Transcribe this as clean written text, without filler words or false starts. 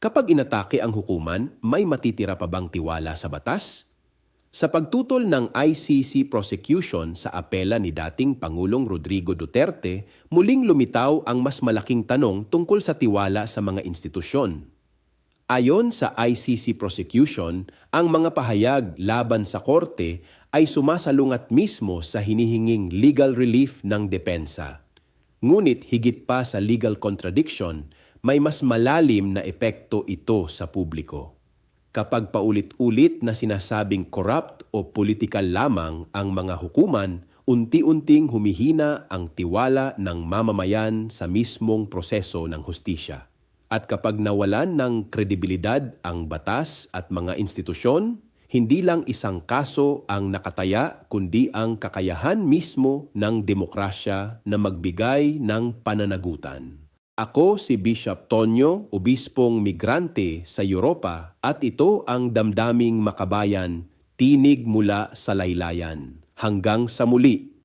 Kapag inatake ang hukuman, may matitira pa bang tiwala sa batas? Sa pagtutol ng ICC prosecution sa apela ni dating Pangulong Rodrigo Duterte, muling lumitaw ang mas malaking tanong tungkol sa tiwala sa mga institusyon. Ayon sa ICC prosecution, ang mga pahayag laban sa korte ay sumasalungat mismo sa hinihinging legal relief ng depensa. Ngunit higit pa sa legal contradiction, may mas malalim na epekto ito sa publiko. Kapag paulit-ulit na sinasabing corrupt o political lamang ang mga hukuman, unti-unting humihina ang tiwala ng mamamayan sa mismong proseso ng hustisya. At kapag nawalan ng kredibilidad ang batas at mga institusyon, hindi lang isang kaso ang nakataya kundi ang kakayahan mismo ng demokrasya na magbigay ng pananagutan. Ako si Bishop Tonyo, obispong migrante sa Europa, at ito ang Damdaming Makabayan, tinig mula sa laylayan. Hanggang sa muli!